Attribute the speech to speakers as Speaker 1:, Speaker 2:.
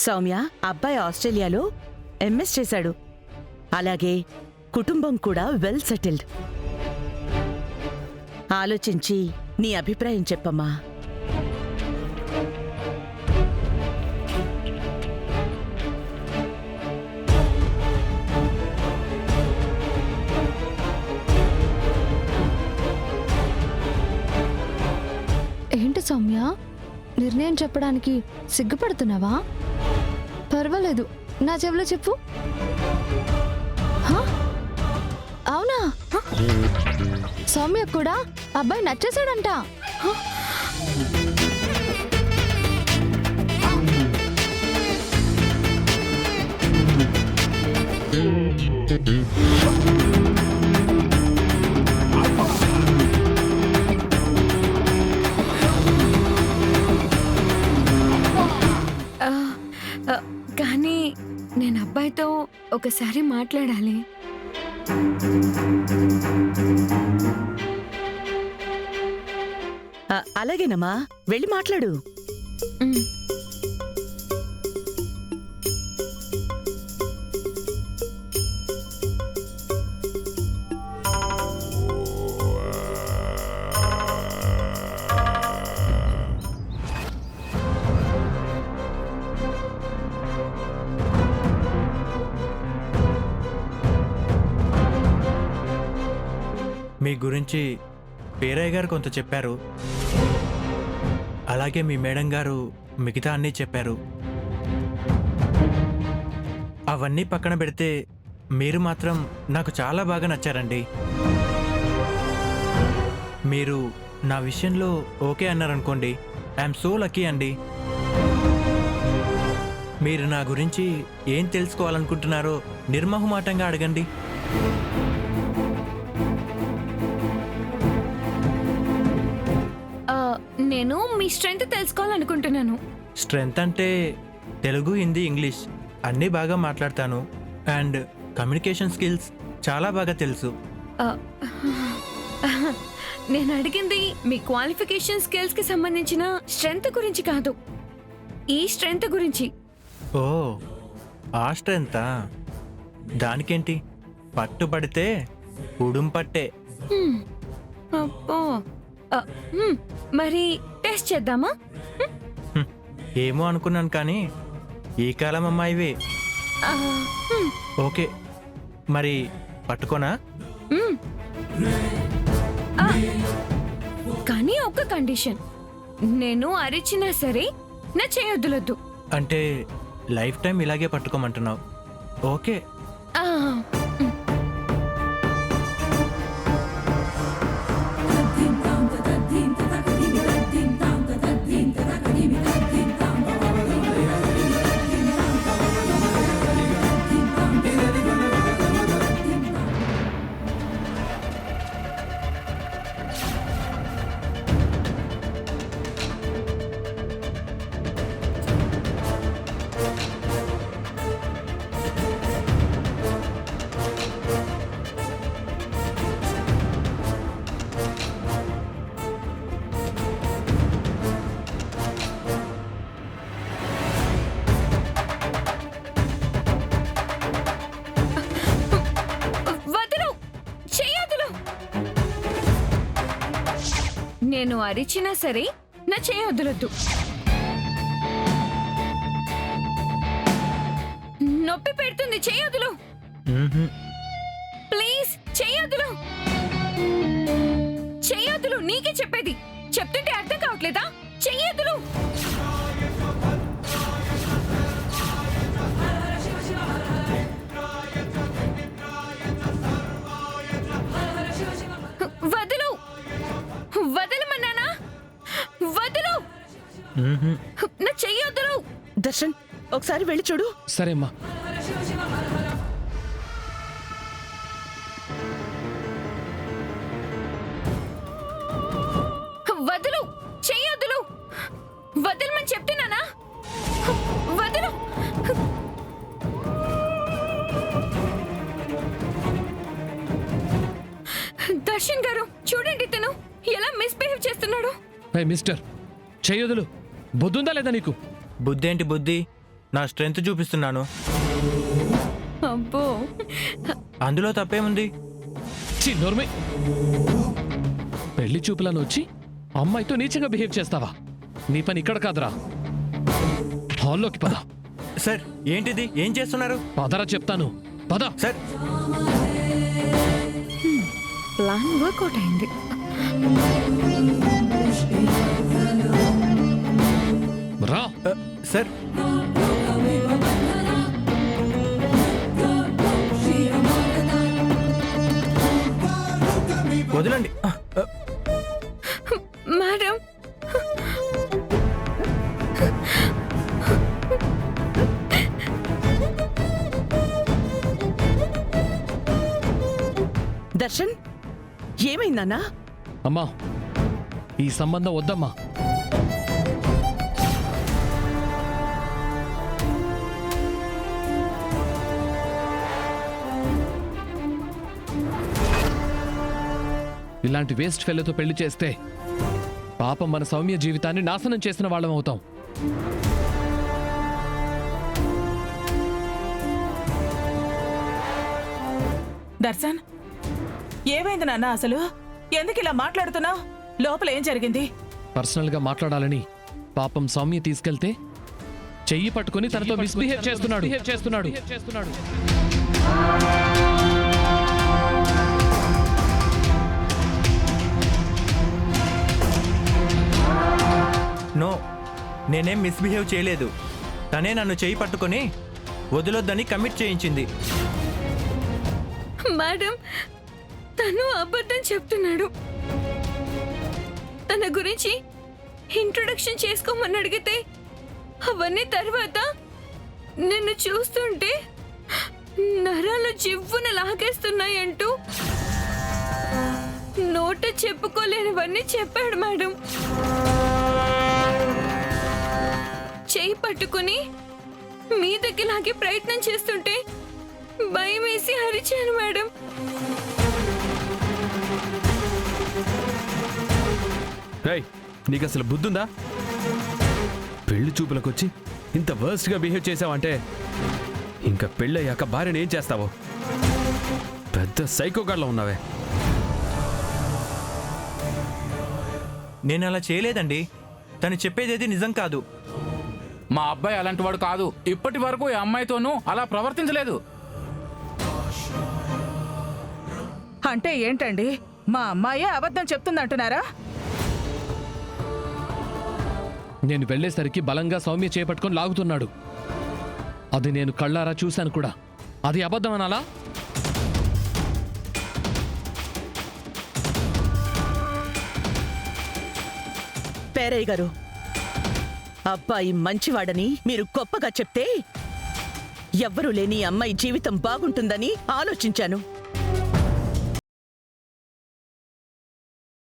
Speaker 1: సౌమ్య, అబ్బాయి ఆస్ట్రేలియాలో ఎంఎస్ చేశాడు. అలాగే కుటుంబం కూడా వెల్ సెటిల్డ్. ఆలోచించి నీ అభిప్రాయం చెప్పమ్మా.
Speaker 2: ఏంటి సౌమ్య, నిర్ణయం చెప్పడానికి సిగ్గుపడుతున్నావా? పర్వాలేదు, నా చెవిలో చెప్పు. అవునా? సౌమ్య కూడా అబ్బాయి నచ్చేసాడంట.
Speaker 3: కానీ నేను అబ్బాయితో ఒకసారి మాట్లాడాలి.
Speaker 1: అలాగేనమ్మా, వెళ్ళి మాట్లాడు.
Speaker 4: మీ గురించి పేరయ్య గారు కొంత చెప్పారు, అలాగే మీ మేడం గారు మిగతా అన్నీ చెప్పారు. అవన్నీ పక్కన పెడితే మీరు మాత్రం నాకు చాలా బాగా నచ్చారండి. మీరు నా విషయంలో ఓకే అన్నారనుకోండి, ఐఎమ్ సో లక్కీ అండి. మీరు నా గురించి ఏం తెలుసుకోవాలనుకుంటున్నారో నిర్మోహమాటంగా అడగండి.
Speaker 3: నేను మీ స్ట్రెంగ్త్ తెలుసుకోవాలనుకుంటున్నాను.
Speaker 4: స్ట్రెంగ్త్ అంటే తెలుగు, హిందీ, ఇంగ్లీష్ అన్నీ బాగా మాట్లాడతాను. అండ్ కమ్యూనికేషన్ స్కిల్స్ చాలా బాగా తెలుసు.
Speaker 3: నేను అడిగింది మీ క్వాలిఫికేషన్ స్కిల్స్ కి సంబంధించిన స్ట్రెంగ్త్ గురించి కాదు, ఈ స్ట్రెంగ్త్ గురించి.
Speaker 4: ఓ, ఆ స్ట్రెంగ్తా? దానికేంటి, పట్టుబడితే ఉడుం పట్టే.
Speaker 3: అబ్బో, మరి టెస్ట్ చేద్దామా?
Speaker 4: ఏమో అనుకున్నాను, కానీ ఈ కాలం అమ్మాయివే. ఓకే, మరి పట్టుకోనా?
Speaker 3: కానీ ఒక కండిషన్, నేను అరిచినా సరే నా చేయొద్దులొద్దు.
Speaker 4: అంటే లైఫ్ టైం ఇలాగే పట్టుకోమంటున్నావు? ఓకే.
Speaker 3: నేను అరిచినా సరే నా చేయొద్దులొద్దు. నొప్పి పెడుతుంది, చేయొద్దులు. ప్లీజ్ చేయొద్దులు, చేయొద్దులు. నీకే చెప్పేది, చెప్తుంటే అర్థం కావట్లేదా? చెయ్యొద్దులు. వదులు, వదలమన్నానా? వదులు, నా చెయ్యొద్దులు.
Speaker 1: దర్శన్, ఒకసారి వెళ్ళి చూడు.
Speaker 5: సరే అమ్మా.
Speaker 3: వదులు, చెయ్యొద్దులు. వదలమని చెప్తున్నానా? వదులు. దర్శన్ గారు చూడండి, తను ఎలా మిస్బిహేవ్ చేస్తున్నాడు.
Speaker 5: మిస్టర్, చెయ్యొదులు. బుద్ధుందా లేదా నీకు?
Speaker 4: బుద్ధి ఏంటి బుద్ధి? నా స్ట్రెంగ్త్ చూపిస్తున్నాను.
Speaker 3: అబ్బో,
Speaker 4: అందులో తప్పేముంది?
Speaker 5: నోర్మే, పెళ్లి చూపులను వచ్చి అమ్మాయితో నీచంగా బిహేవ్ చేస్తావా? నీ పని ఇక్కడ కాదురా, హాల్లోకి పద.
Speaker 4: సార్ ఏంటిది? ఏం చేస్తున్నారు?
Speaker 5: పదరా చెప్తాను, పద.
Speaker 4: సార్
Speaker 3: ప్లాన్ వర్కౌట్ అయింది.
Speaker 5: రా.
Speaker 4: సార్ వదలండి.
Speaker 3: మేడం,
Speaker 1: దర్శన్ ఏమైందన్నా?
Speaker 5: అమ్మా, ఈ సంబంధం వద్దమ్మా. ఇలాంటి వేస్ట్ ఫెల్లతో పెళ్లి చేస్తే పాపం మన సౌమ్య జీవితాన్ని నాశనం చేసిన వాళ్ళం అవుతాం.
Speaker 6: దర్శన్, ఏమైంది నాన్న? అసలు ఎందుకు ఇలా మాట్లాడుతున్నావు? లోపల ఏం జరిగింది?
Speaker 5: పర్సనల్గా మాట్లాడాలని పాపం సౌమ్య తీసుకెళ్తే చెయ్యి పట్టుకుని తనతో మిస్బిహేవ్ చేస్తున్నాడు.
Speaker 4: నో, నేనేం మిస్బిహేవ్ చేయలేదు. తనే నన్ను చేయి పట్టుకొని వదిలొద్దని కమిట్ చేయించింది.
Speaker 3: మేడం, తను అబద్ధం చెప్తున్నాడు. తన గురించి ఇంట్రొడక్షన్ చేసుకోమని అడిగితే అవన్నీ తర్వాత నిన్ను చూస్తుంటే నరాలు జివ్వున లాగేస్తున్నాయంటూ నోట చెప్పుకోలేనివన్నీ చెప్పాడు మేడం. చేయి పట్టుకుని మీదకి లాగే ప్రయత్నం చేస్తుంటే భయం వేసి అరిచాను మేడం.
Speaker 7: రేయ్, నీకు అసలు బుద్ధుందా? పెళ్లి చూపులకొచ్చి ఇంత వర్స్ట్గా బిహేవ్ చేసావంటే ఇంకా పెళ్ళయ్యాక భార్యను ఏం చేస్తావో? పెద్ద సైకోగాడ్లో ఉన్నావే.
Speaker 4: నేను అలా చేయలేదండి. తను చెప్పేదేది నిజం కాదు.
Speaker 8: మా అబ్బాయి అలాంటి వాడు కాదు. ఇప్పటి వరకు ఈ అమ్మాయితోనూ అలా ప్రవర్తించలేదు.
Speaker 6: అంటే ఏంటండి? మా అమ్మాయే అబద్ధం చెప్తుందంటున్నారా?
Speaker 5: నేను వెళ్లేసరికి బలంగా సౌమ్య చేపట్టుకొని లాగుతున్నాడు. అది నేను కళ్ళారా చూశాను కూడా. అది అబద్ధం అనాలా?
Speaker 1: పేరయ్య గారు, అబ్బాయి మంచివాడని మీరు గొప్పగా చెప్తే ఎవ్వరూ లేని అమ్మాయి జీవితం బాగుంటుందని ఆలోచించాను.